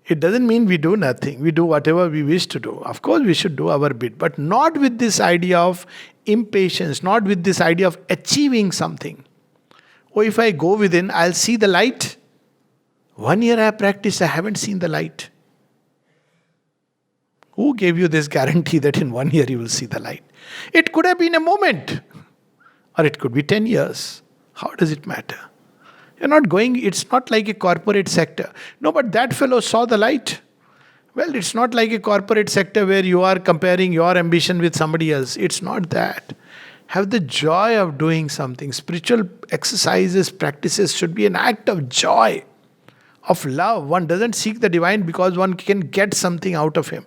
It doesn't mean we do nothing. We do whatever we wish to do. Of course, we should do our bit, but not with this idea of impatience, not with this idea of achieving something. Oh, if I go within, I'll see the light. 1 year I have practiced, I haven't seen the light. Who gave you this guarantee that in 1 year you will see the light? It could have been a moment, or it could be 10 years. How does it matter? You're not going, it's not like a corporate sector. No, but that fellow saw the light. Well, it's not like a corporate sector where you are comparing your ambition with somebody else. It's not that. Have the joy of doing something. Spiritual exercises, practices should be an act of joy, of love. One doesn't seek the divine because one can get something out of him,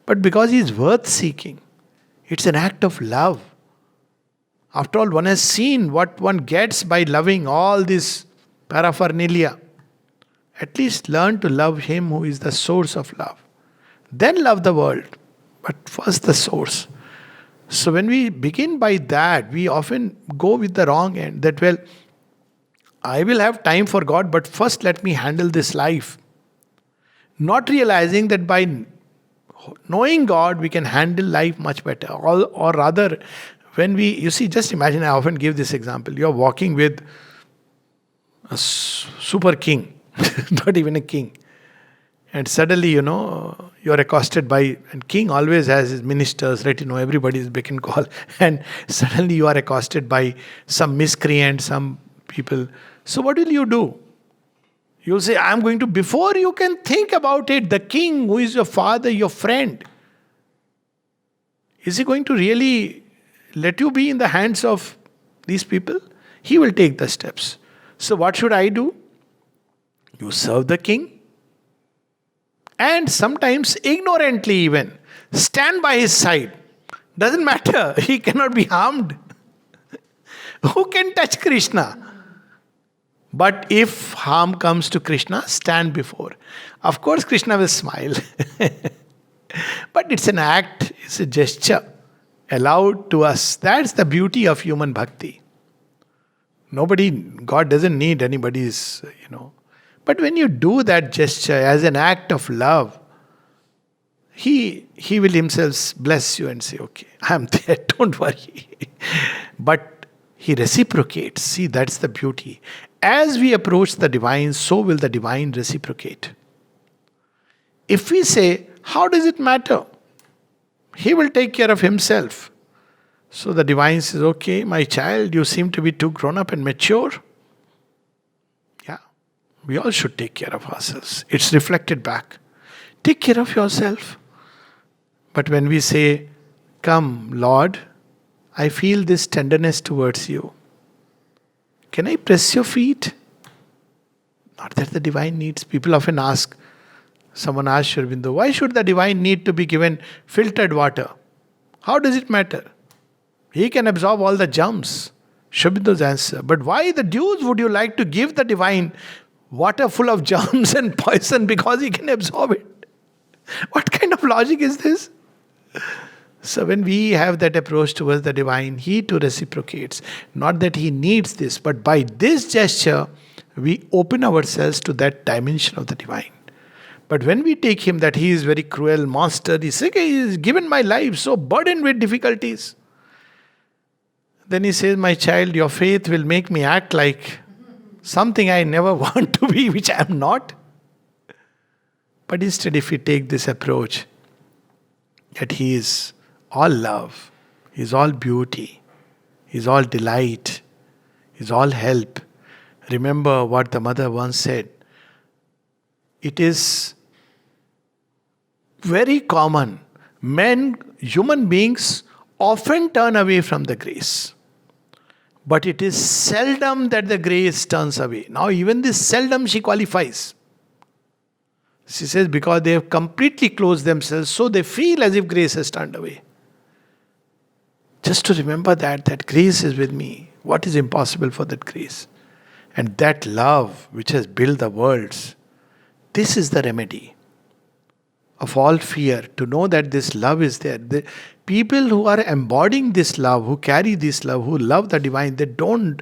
but because he is worth seeking. It's an act of love. After all, one has seen what one gets by loving all this paraphernalia. At least learn to love Him who is the source of love. Then love the world, but first the source. So when we begin by that, we often go with the wrong end. That, well, I will have time for God, but first let me handle this life. Not realizing that by knowing God, we can handle life much better. Or rather, when just imagine, I often give this example. You're walking with a super king, not even a king. And suddenly, you're accosted by, and king always has his ministers, right? Everybody is beck and call. And suddenly you are accosted by some miscreant, some people. So what will you do? You'll say, I'm going to, before you can think about it, the king who is your father, your friend, is he going to really let you be in the hands of these people? He will take the steps. So what should I do? You serve the king. And sometimes ignorantly even, stand by his side. Doesn't matter. He cannot be harmed. Who can touch Krishna? But if harm comes to Krishna, stand before. Of course, Krishna will smile. But it's an act, it's a gesture allowed to us. That's the beauty of human bhakti. God doesn't need anybody's, But when you do that gesture as an act of love, He will himself bless you and say, okay, I'm there, don't worry. But he reciprocates. See, that's the beauty. As we approach the divine, so will the divine reciprocate. If we say, how does it matter? He will take care of himself. So the divine says, okay, my child, you seem to be too grown up and mature. Yeah, we all should take care of ourselves. It's reflected back. Take care of yourself. But when we say, come, Lord, I feel this tenderness towards you. Can I press your feet? Not that the divine needs. People often ask, someone asked Sri Aurobindo, why should the divine need to be given filtered water? How does it matter? He can absorb all the germs. Sri Aurobindo's answer, but why the deuce would you like to give the divine water full of germs and poison because he can absorb it? What kind of logic is this? So when we have that approach towards the divine, he too reciprocates. Not that he needs this, but by this gesture, we open ourselves to that dimension of the divine. But when we take him that he is very cruel monster, he has given my life so burdened with difficulties. Then he says, my child, your faith will make me act like something I never want to be, which I am not. But instead, if we take this approach, that he is all love, he is all beauty, he is all delight, he is all help. Remember what the mother once said. It is very common. Human beings often turn away from the grace. But it is seldom that the grace turns away. Now even this seldom she qualifies. She says because they have completely closed themselves, so they feel as if grace has turned away. Just to remember that grace is with me. What is impossible for that grace? And that love which has built the worlds, this is the remedy of all fear, to know that this love is there. The people who are embodying this love, who carry this love, who love the divine, they don't,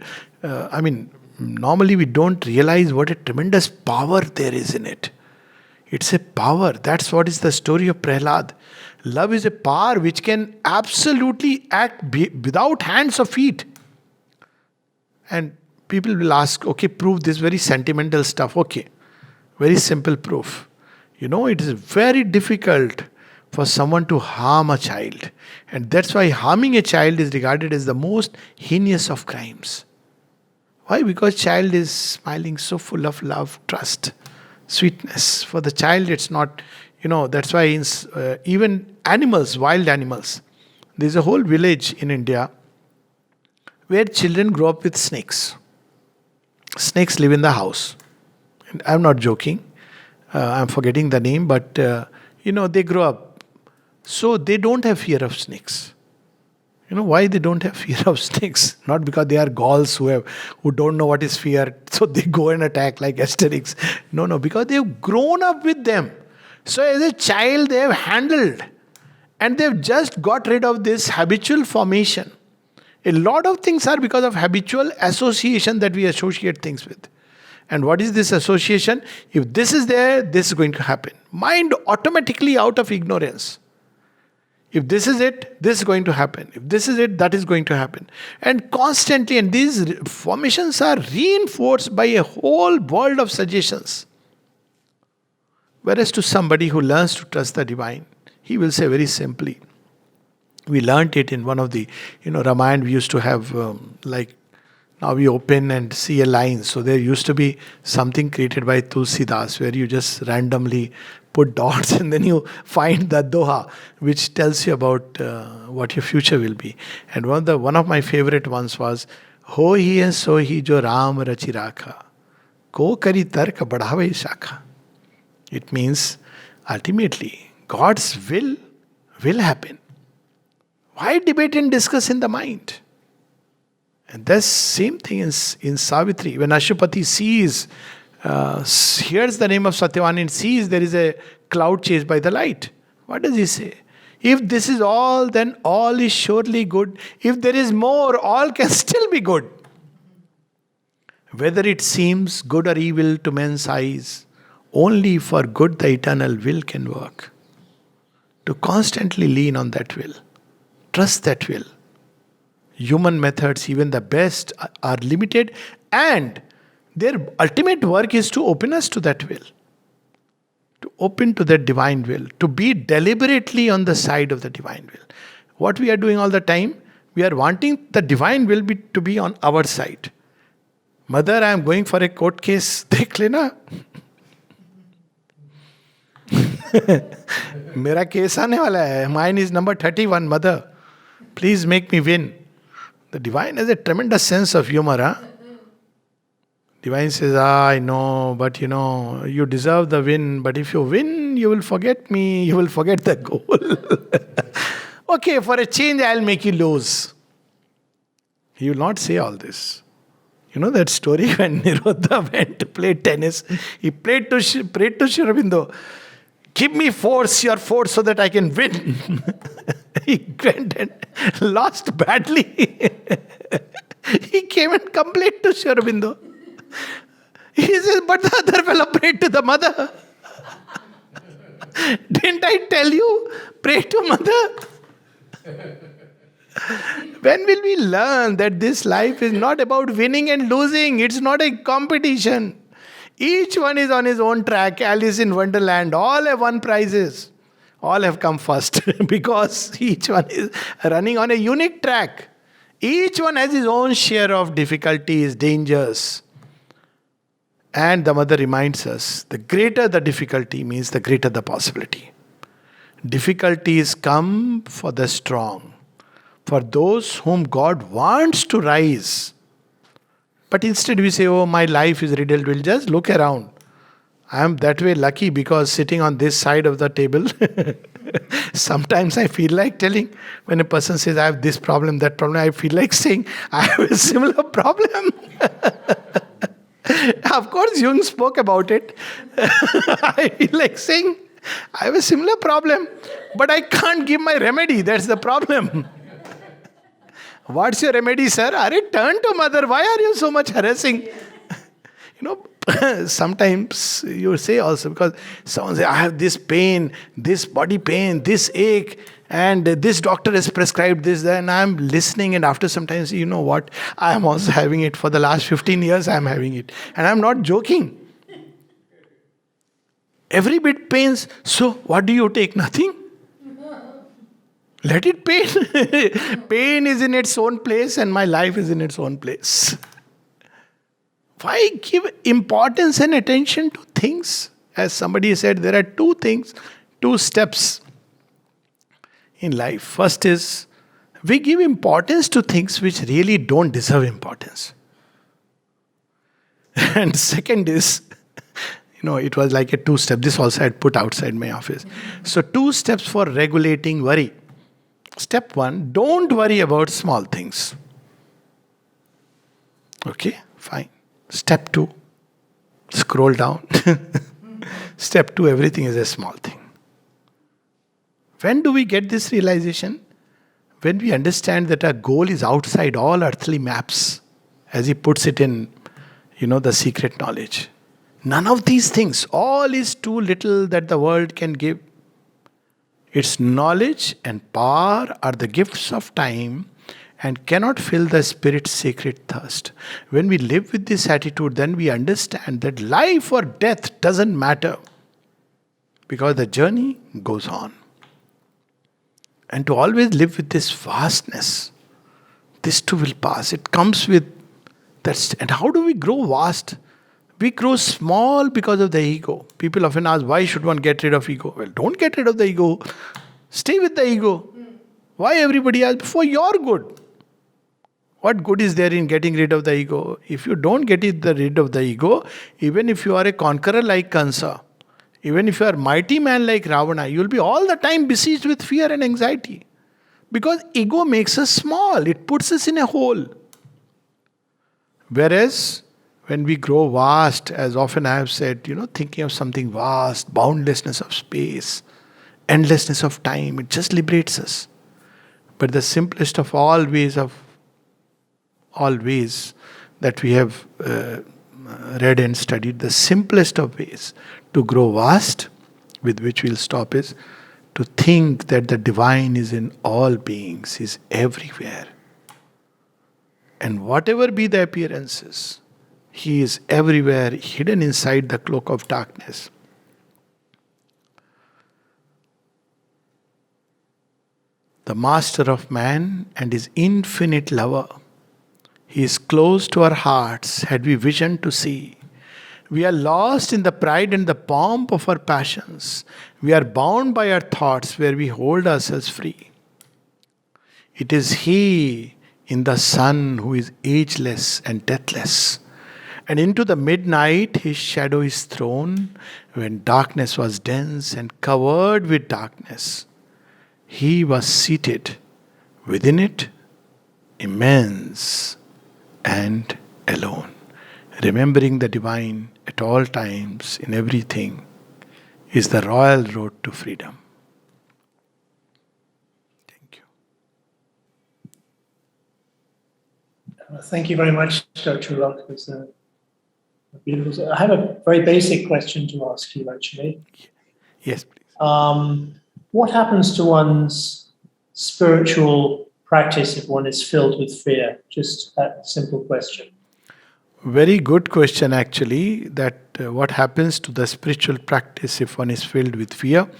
normally we don't realize what a tremendous power there is in it. It's a power. That's what is the story of Prahlad. Love is a power which can absolutely act without hands or feet. And people will ask, okay, prove this very sentimental stuff. Okay, very simple proof. It is very difficult for someone to harm a child. And that's why harming a child is regarded as the most heinous of crimes. Why? Because child is smiling so full of love, trust, sweetness. For the child it's not, that's why even animals, wild animals, there's a whole village in India where children grow up with snakes. Snakes live in the house. And I'm not joking. I'm forgetting the name, but they grow up. So they don't have fear of snakes. Why they don't have fear of snakes? Not because they are Gauls who don't know what is fear, so they go and attack like Asterix. No, because they've grown up with them. So as a child they have handled, and they've just got rid of this habitual formation. A lot of things are because of habitual association that we associate things with. And what is this association? If this is there, this is going to happen. Mind automatically out of ignorance. If this is it, this is going to happen. If this is it, that is going to happen. And constantly, and these formations are reinforced by a whole world of suggestions. Whereas to somebody who learns to trust the divine, he will say very simply. We learnt it in one of the, Ramayana we used to have, now we open and see a line. So there used to be something created by Tulsidas where you just randomly put dots and then you find the doha which tells you about what your future will be. And one of my favorite ones was, Ho hi hai so hi jo Ram rachi rakha, ko kari tark badhave shakha. It means ultimately God's will happen. Why debate and discuss in the mind? And that's same thing in Savitri. When Ashupati sees, hears the name of Satyavan and sees there is a cloud chased by the light. What does he say? If this is all, then all is surely good. If there is more, all can still be good. Whether it seems good or evil to men's eyes, only for good the eternal will can work. To constantly lean on that will. Trust that will. Human methods, even the best, are limited, and their ultimate work is to open us to that will. To open to that divine will. To be deliberately on the side of the divine will. What we are doing all the time, we are wanting the divine will to be on our side. Mother, I am going for a court case. Dekh lena. मेरा case आने वाला है. Mine is number 31, mother. Please make me win. The divine has a tremendous sense of humor. Huh? Divine says, I know, but you deserve the win. But if you win, you will forget me. You will forget the goal. Okay, for a change, I'll make you lose. He will not say all this. You know that story when Nirodha went to play tennis? He prayed to Sri Aurobindo, give me your force so that I can win. He went and lost badly. He came and complained to Sri Aurobindo. He says, but the other fellow prayed to the mother. Didn't I tell you? Pray to mother. When will we learn that this life is not about winning and losing? It's not a competition. Each one is on his own track. Alice in Wonderland. All have won prizes. All have come first because each one is running on a unique track. Each one has his own share of difficulties, dangers. And the mother reminds us, the greater the difficulty means the greater the possibility. Difficulties come for the strong, for those whom God wants to rise. But instead we say, oh, my life is riddled. We'll just look around. I am that way lucky because sitting on this side of the table, sometimes I feel like telling, when a person says, I have this problem, that problem, I feel like saying, I have a similar problem. Of course, Jung spoke about it. I feel like saying, I have a similar problem, but I can't give my remedy. That's the problem. What's your remedy, sir? Turn to mother. Why are you so much harassing? Sometimes you say also, because someone says, I have this pain, this body pain, this ache, and this doctor has prescribed this, and I am listening, and after some time, you know what? I am also having it. For the last 15 years, I am having it. And I am not joking. Every bit pains. So, what do you take? Nothing? Let it pain. Pain is in its own place, and my life is in its own place. Why give importance and attention to things? As somebody said, there are two steps in life. First is, we give importance to things which really don't deserve importance. And second is, it was like a 2-step. This also I had put outside my office. So 2 steps for regulating worry. Step 1, don't worry about small things. Okay, fine. Step 2, scroll down. Step 2, everything is a small thing. When do we get this realization? When we understand that our goal is outside all earthly maps, as he puts it in, the secret knowledge. None of these things, all is too little that the world can give. Its knowledge and power are the gifts of time and cannot fill the spirit's sacred thirst. When we live with this attitude, then we understand that life or death doesn't matter. because the journey goes on. And to always live with this vastness, this too will pass. It comes with that. And how do we grow vast? We grow small because of the ego. People often ask, why should one get rid of ego? Well, don't get rid of the ego. Stay with the ego. Why everybody asks? For your good. What good is there in getting rid of the ego? If you don't get rid of the ego, even if you are a conqueror like Kansa, even if you are a mighty man like Ravana, you will be all the time besieged with fear and anxiety. Because ego makes us small. It puts us in a hole. Whereas, when we grow vast, as often I have said, thinking of something vast, boundlessness of space, endlessness of time, it just liberates us. But the simplest of all ways that we have read and studied, the simplest of ways to grow vast, with which we'll stop, is to think that the divine is in all beings, is everywhere. And whatever be the appearances, he is everywhere, hidden inside the cloak of darkness. The master of man and his infinite lover. He is close to our hearts, had we vision to see. We are lost in the pride and the pomp of our passions. We are bound by our thoughts where we hold ourselves free. It is He in the sun who is ageless and deathless. And into the midnight His shadow is thrown when darkness was dense and covered with darkness. He was seated within it, immense and alone. Remembering the divine at all times, in everything, is the royal road to freedom. Thank you. Thank you very much, Dr. Rock. It was a beautiful. I have a very basic question to ask you, actually. Yes, please. What happens to one's spiritual practice if one is filled with fear? Just that simple question. Very good question, actually, that what happens to the spiritual practice if one is filled with fear.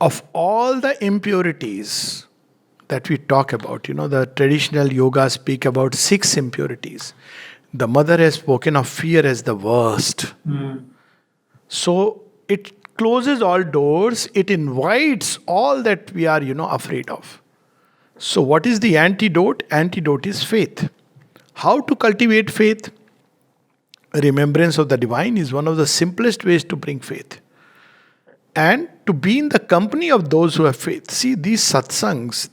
Of all the impurities that we talk about, the traditional yoga speak about 6 impurities. The mother has spoken of fear as the worst. So it closes all doors, it invites all that we are, afraid of. So what is the antidote? Antidote is faith. How to cultivate faith? Remembrance of the divine is one of the simplest ways to bring faith. And to be in the company of those who have faith. See, these satsangs,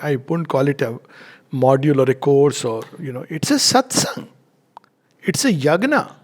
I wouldn't call it a module or a course or, it's a satsang. It's a yagna.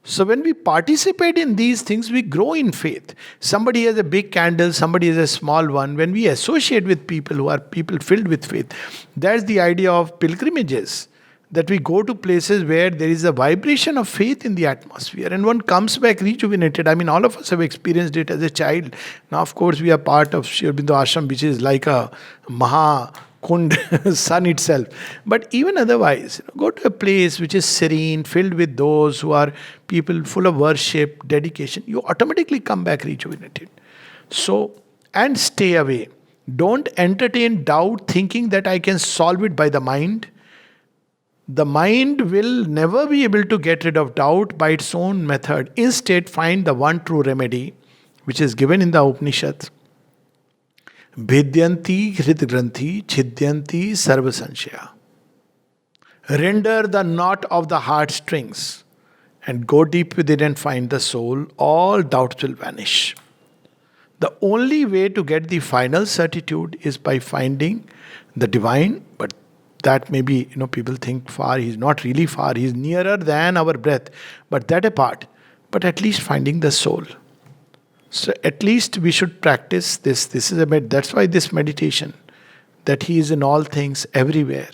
So when we participate in these things, we grow in faith. Somebody has a big candle, somebody has a small one. When we associate with people who are people filled with faith, that's the idea of pilgrimages. That we go to places where there is a vibration of faith in the atmosphere and one comes back rejuvenated. All of us have experienced it as a child. Now, of course, we are part of Sri Aurobindo Ashram, which is like a Maha Kund, sun itself. But even otherwise, go to a place which is serene, filled with those who are people full of worship, dedication. You automatically come back rejuvenated. So, and stay away. Don't entertain doubt thinking that I can solve it by the mind. The mind will never be able to get rid of doubt by its own method. Instead, find the one true remedy, which is given in the Upanishads. Bhidyanti hridgranthi chidyanti sarva sanshaya. Render the knot of the heartstrings and go deep within and find the soul. All doubts will vanish. The only way to get the final certitude is by finding the divine, but that may be, people think far. He's not really far. He's nearer than our breath. But that apart. But at least finding the soul. So at least we should practice this. This is that's why this meditation. That He is in all things, everywhere.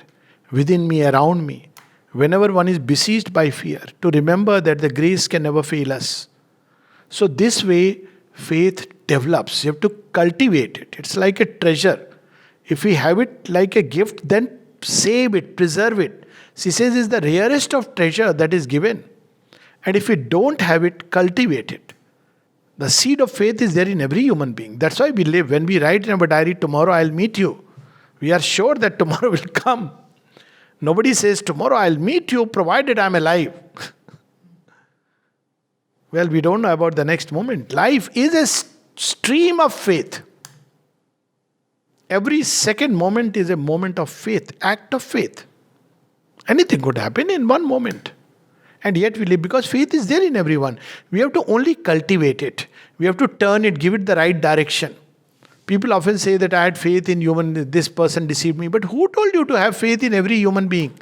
Within me, around me. Whenever one is besieged by fear. To remember that the grace can never fail us. So this way, faith develops. You have to cultivate it. It's like a treasure. If we have it like a gift, then save it, preserve it. She says it's the rarest of treasure that is given. And if we don't have it, cultivate it. The seed of faith is there in every human being. That's why we live. When we write in our diary, tomorrow I'll meet you, we are sure that tomorrow will come. Nobody says, tomorrow I'll meet you provided I'm alive. Well, we don't know about the next moment. Life is a stream of faith. Every second moment is a moment of faith, act of faith. Anything could happen in one moment. And yet we live because faith is there in everyone. We have to only cultivate it. We have to turn it, give it the right direction. People often say that I had faith in human, this person deceived me. But who told you to have faith in every human being?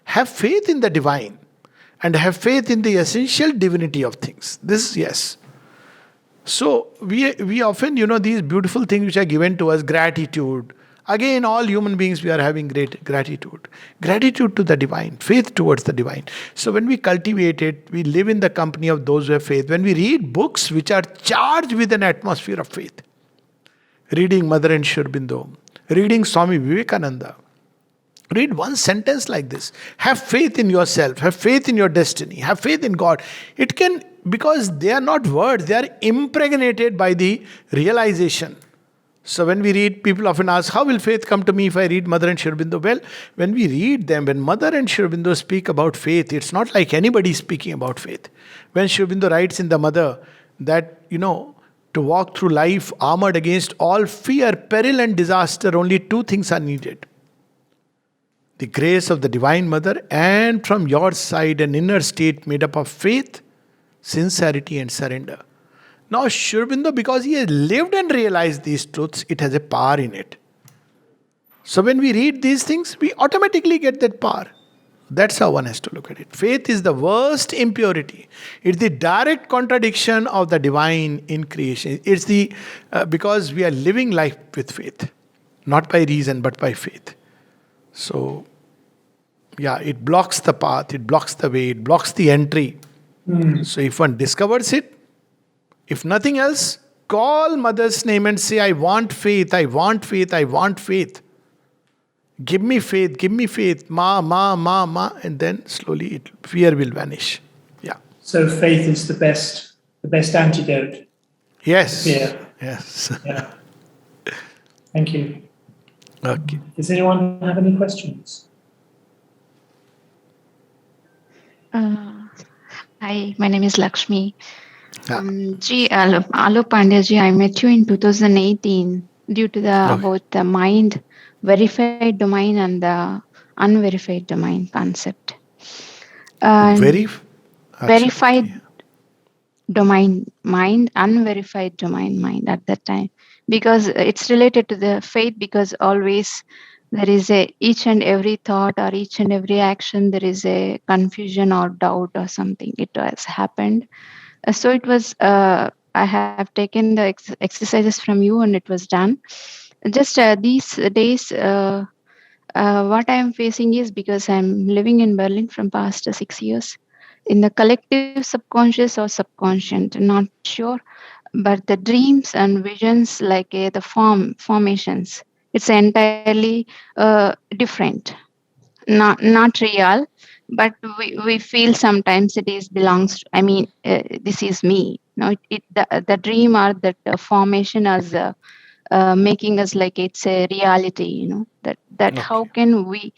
Have faith in the divine. And have faith in the essential divinity of things. This, yes. So we often, these beautiful things which are given to us, gratitude. Again, all human beings, we are having great gratitude. Gratitude to the divine, faith towards the divine. So when we cultivate it, we live in the company of those who have faith. When we read books which are charged with an atmosphere of faith, reading Mother and Sri Aurobindo, reading Swami Vivekananda, read one sentence like this. Have faith in yourself, have faith in your destiny, have faith in God. It can, because they are not words, they are impregnated by the realization. So when we read, people often ask, how will faith come to me if I read Mother and Sri Aurobindo? Well, when we read them, when Mother and Sri Aurobindo speak about faith, it's not like anybody speaking about faith. When Sri Aurobindo writes in the Mother that, to walk through life armored against all fear, peril and disaster, only two things are needed. The grace of the Divine Mother, and from your side an inner state made up of faith, sincerity and surrender. Now Sri Aurobindo, because he has lived and realized these truths, it has a power in it. So when we read these things, we automatically get that power. That's how one has to look at it. Faith is the worst impurity. It's the direct contradiction of the divine in creation. It's the because we are living life with faith, not by reason but by faith. So, it blocks the path, it blocks the way, it blocks the entry. So if one discovers it, if nothing else, call Mother's name and say, I want faith, I want faith, I want faith. Give me faith, ma, ma, ma, ma, and then slowly fear will vanish. Yeah. So faith is the best antidote. Yes. Fear. Yes. Yeah. Thank you. Okay. Does anyone have any questions? Hi, my name is Lakshmi. Yeah. Alo Pandya I met you in 2018 due to about the mind verified domain and the unverified domain concept. Verified domain mind, unverified domain mind at that time, because it's related to the faith, because always there is each and every thought or each and every action, there is a confusion or doubt or something. It has happened. So it was, I have taken the exercises from you and it was done. Just these days, what I am facing is, because I'm living in Berlin from past 6 years, in the collective subconscious or subconscious, not sure, but the dreams and visions, like the formations, it's entirely different, not real, but we feel sometimes it is belongs to, this is me. No, the dream or that formation as making us like it's a reality, that how can we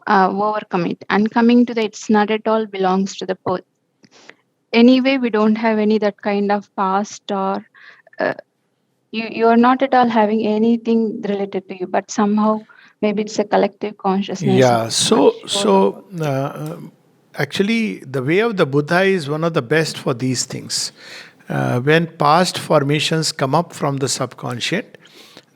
overcome it? And coming to the, it's not at all belongs to the anyway, we don't have any that kind of past, or you are not at all having anything related to you, but somehow maybe it's a collective consciousness. Yeah, actually the way of the Buddha is one of the best for these things. When past formations come up from the subconscious,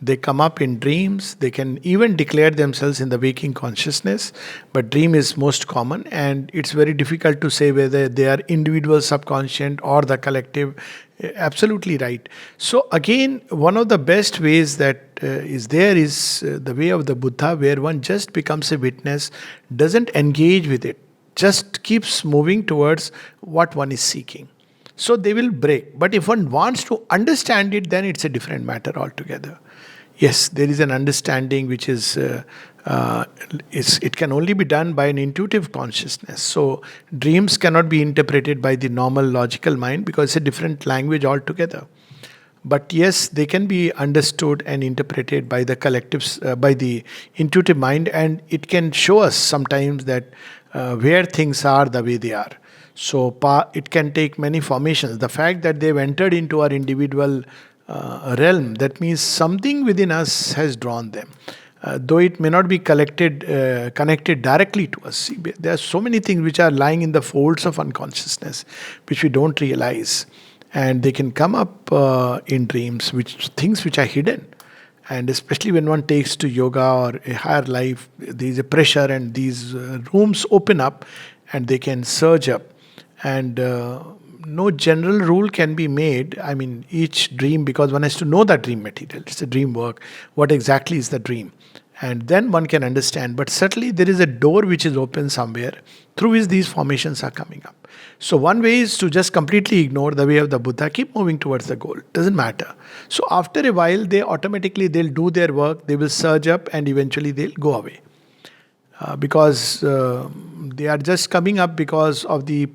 they come up in dreams. They can even declare themselves in the waking consciousness, but dream is most common, and it's very difficult to say whether they are individual subconscious or the collective. Absolutely right. So again, one of the best ways that is there is the way of the Buddha, where one just becomes a witness, doesn't engage with it, just keeps moving towards what one is seeking. So they will break. But if one wants to understand it, then it's a different matter altogether. Yes, there is an understanding which is uh, it can only be done by an intuitive consciousness. So dreams cannot be interpreted by the normal logical mind because it's a different language altogether. But yes, they can be understood and interpreted by the by the intuitive mind, and it can show us sometimes that where things are the way they are. So it can take many formations. The fact that they've entered into our individual realm, that means something within us has drawn them. Though it may not be connected directly to us. See, there are so many things which are lying in the folds of unconsciousness, which we don't realize, and they can come up in dreams, which things which are hidden. And especially when one takes to yoga or a higher life, there is a pressure, and these rooms open up, and they can surge up. And no general rule can be made. I mean, each dream, because one has to know that dream material. It's a dream work. What exactly is the dream? And then one can understand. But certainly there is a door which is open somewhere through which these formations are coming up. So one way is to just completely ignore the way of the Buddha, keep moving towards the goal. Doesn't matter. So after a while, they'll do their work, they will surge up, and eventually they'll go away. Because they are just coming up because of the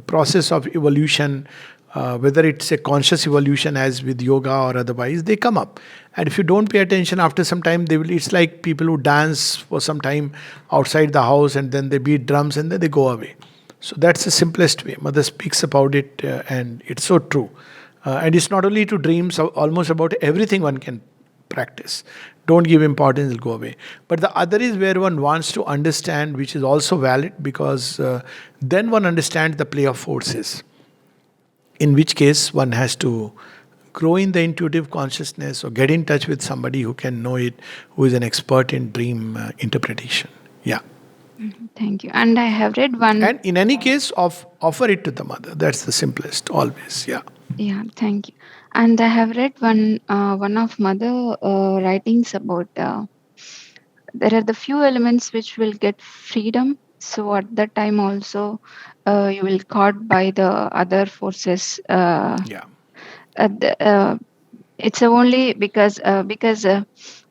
process of evolution, whether it's a conscious evolution as with yoga or otherwise, they come up. And if you don't pay attention, after some time, it's like people who dance for some time outside the house and then they beat drums and then they go away. So that's the simplest way. Mother speaks about it, and it's so true. And it's not only to dreams, almost about everything one can practice. Don't give importance, it'll go away. But the other is where one wants to understand, which is also valid, because then one understands the play of forces. In which case, one has to grow in the intuitive consciousness or get in touch with somebody who can know it, who is an expert in dream interpretation. Yeah. Thank you. And I have read one. And in any case, offer it to the mother. That's the simplest, always. Yeah. Yeah, thank you. And I have read one of mother writings about there are the few elements which will get freedom. So at that time also, you will caught by the other forces. Yeah. It's only because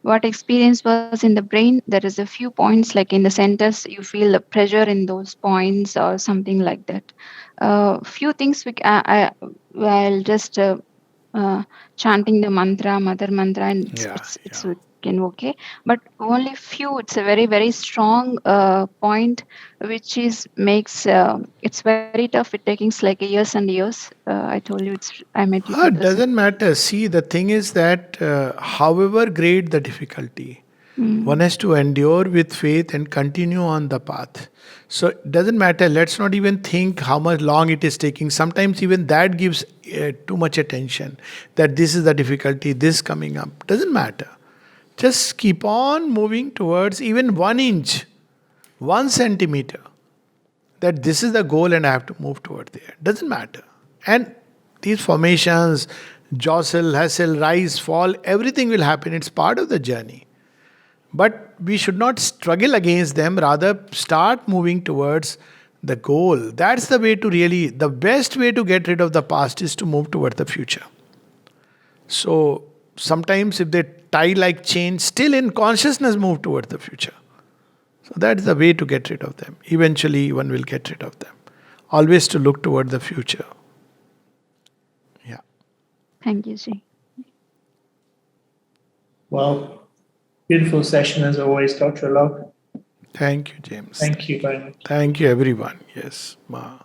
what experience was in the brain, there is a few points like in the centers, you feel the pressure in those points or something like that. Few things I'll just chanting the mantra, mother mantra, and it's okay. But only few. It's a very very strong point, which makes it's very tough. It takes like years and years. I told you I met you. It doesn't matter. See, the thing is that however great the difficulty, one has to endure with faith and continue on the path. So it doesn't matter. Let's not even think how much long it is taking. Sometimes even that gives too much attention. That this is the difficulty, this coming up. Doesn't matter. Just keep on moving towards even 1 inch, 1 centimeter. That this is the goal and I have to move toward there. Doesn't matter. And these formations, jostle, hassle, rise, fall, everything will happen. It's part of the journey. But we should not struggle against them, rather start moving towards the goal. That's the way to really, the best way to get rid of the past is to move toward the future. So sometimes if they tie like chain, still in consciousness move toward the future. So that's the way to get rid of them. Eventually one will get rid of them. Always to look toward the future. Yeah. Thank you, Ji. Well, beautiful session as always, Dr. Alok. Thank you, James. Thank you very much. Thank you, everyone. Yes, Ma.